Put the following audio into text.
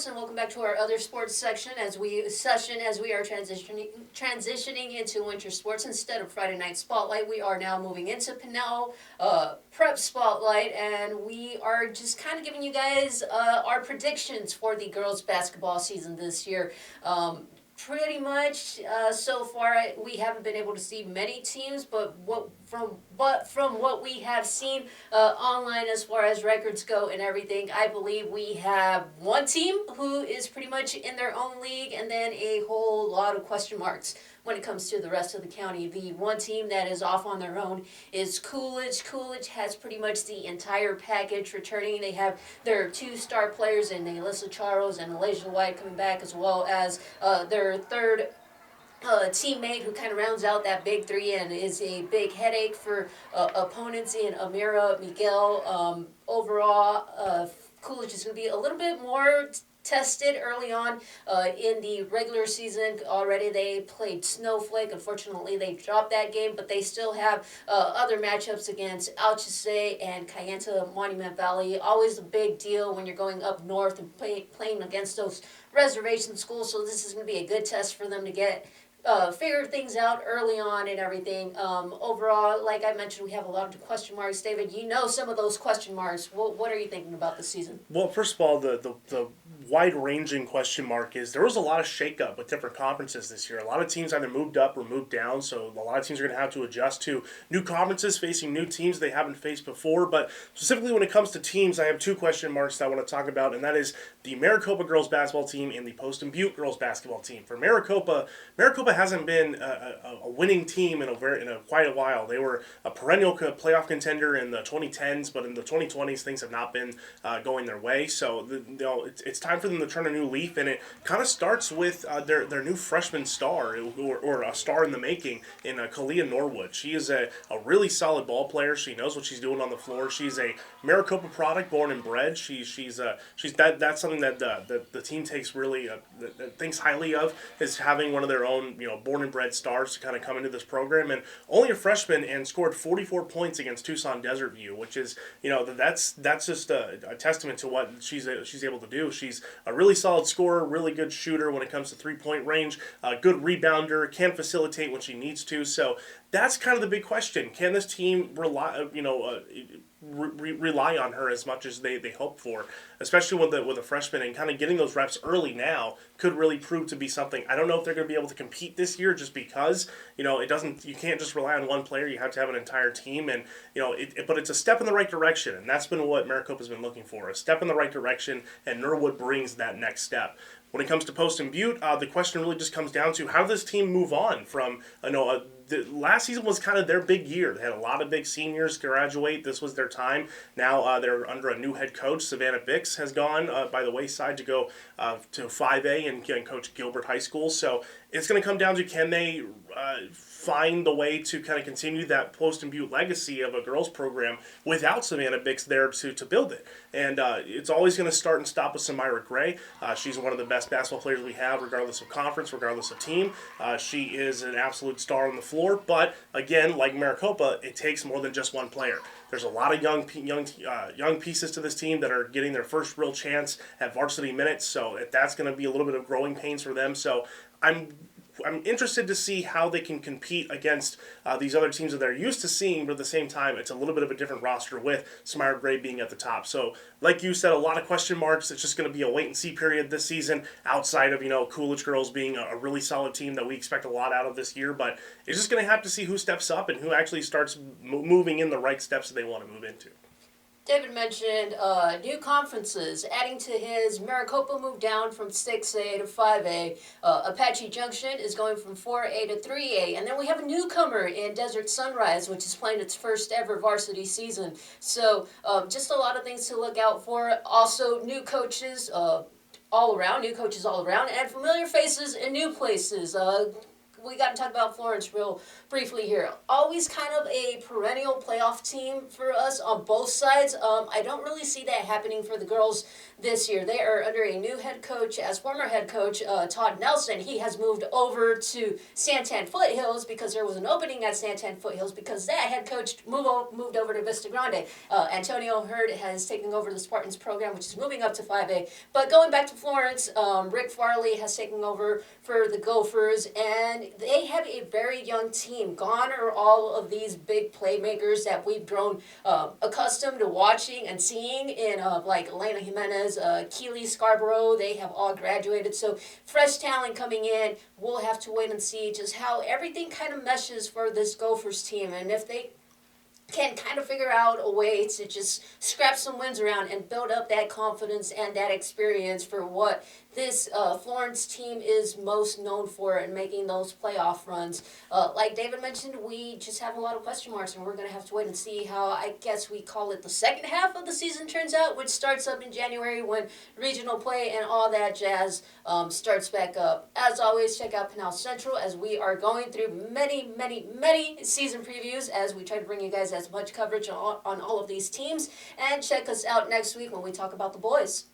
folks, and welcome back to our other sports as we are transitioning into winter sports instead of Friday night spotlight. We are now moving into Pinal prep spotlight, and we are just kind of giving you guys our predictions for the girls basketball season this year. Pretty much so far we haven't been able to see many teams, but from what we have seen online as far as records go and everything, I believe we have one team who is pretty much in their own league, and then a whole lot of question marks when it comes to the rest of the county. The one team that is off on their own is Coolidge. Coolidge has pretty much the entire package returning. They have their two star players in Alyssa Charles and Alasia White coming back, as well as their third teammate who kind of rounds out that big three and is a big headache for opponents in Amira Miguel. Overall, Coolidge is going to be a little bit more tested early on in the regular season. Already they played Snowflake. Unfortunately, they dropped that game, but they still have other matchups against Alchese and Kayenta Monument Valley. Always a big deal when you're going up north and playing against those reservation schools, so this is going to be a good test for them to get figure things out early on and everything. Overall, like I mentioned, we have a lot of question marks. David, you know some of those question marks. What are you thinking about this season? Well, first of all, the wide-ranging question mark is there was a lot of shakeup with different conferences this year. A lot of teams either moved up or moved down, so a lot of teams are going to have to adjust to new conferences facing new teams they haven't faced before. But specifically when it comes to teams, I have two question marks that I want to talk about, and that is the Maricopa girls basketball team and the Poston Butte girls basketball team. For Maricopa hasn't been a winning team in quite a while. They were a perennial playoff contender in the 2010s, but in the 2020s things have not been going their way. So it's time for them to turn a new leaf, and it kind of starts with their new freshman star, or a star in the making, in Kalia Norwood. She is a really solid ball player. She knows what she's doing on the floor. She's a Maricopa product, born and bred. That's something that the team takes really thinks highly of, is having one of their own born and bred stars to kind of come into this program. And only a freshman, and scored 44 points against Tucson Desert View, which is that's just a testament to what she's able to do. She's a really solid scorer, really good shooter when it comes to 3-point range, good rebounder, can facilitate when she needs to. So that's kind of the big question. Can this team rely on her as much as they hope for, especially with a freshman, and kind of getting those reps early now could really prove to be something. I don't know if they're going to be able to compete this year, just because you can't just rely on one player. You have to have an entire team, and but it's a step in the right direction, and that's been what Maricopa's been looking for, a step in the right direction, and Norwood brings that next step. When it comes to Poston Butte, the question really just comes down to how does this team move on from the last season was kind of their big year. They had a lot of big seniors graduate. This was their time. Now they're under a new head coach. Savannah Bix has gone by the wayside to go to 5A and coach Gilbert High School. So it's going to come down to, can they find the way to kind of continue that Poston Butte legacy of a girls program without Savannah Bix there to build it. And it's always going to start and stop with Samira Gray. She's one of the best basketball players we have, regardless of conference, regardless of team. She is an absolute star on the floor. But again, like Maricopa, it takes more than just one player. There's a lot of young pieces to this team that are getting their first real chance at varsity minutes. So that's going to be a little bit of growing pains for them. So I'm interested to see how they can compete against these other teams that they're used to seeing, but at the same time, it's a little bit of a different roster with Samira Gray being at the top. So, like you said, a lot of question marks. It's just going to be a wait-and-see period this season, outside of Coolidge girls being a really solid team that we expect a lot out of this year. But it's just going to have to see who steps up and who actually starts moving in the right steps that they want to move into. David mentioned new conferences. Adding to his, Maricopa moved down from 6A to 5A. Apache Junction is going from 4A to 3A. And then we have a newcomer in Desert Sunrise, which is playing its first ever varsity season. So just a lot of things to look out for. Also, new coaches all around, and familiar faces in new places. we got to talk about Florence real briefly here. Always kind of a perennial playoff team for us on both sides. I don't really see that happening for the girls this year. They are under a new head coach, as former head coach Todd Nelson. He has moved over to Santan Foothills because there was an opening at Santan Foothills because that head coach moved over to Vista Grande. Antonio Hurd has taken over the Spartans program, which is moving up to 5A. But going back to Florence, Rick Farley has taken over for the Gophers, and they have a very young team. Gone are all of these big playmakers that we've grown accustomed to watching and seeing in like Elena Jimenez, Keely Scarborough. They have all graduated, so fresh talent coming in. We'll have to wait and see just how everything kind of meshes for this Gophers team, and if they can kind of figure out a way to just scrap some wins around and build up that confidence and that experience for what this Florence team is most known for in making those playoff runs. Like David mentioned, we just have a lot of question marks, and we're going to have to wait and see how, I guess we call it, the second half of the season turns out, which starts up in January when regional play and all that jazz starts back up. As always, check out Pinal Central as we are going through many, many, many season previews as we try to bring you guys as much coverage on all of these teams. And check us out next week when we talk about the boys.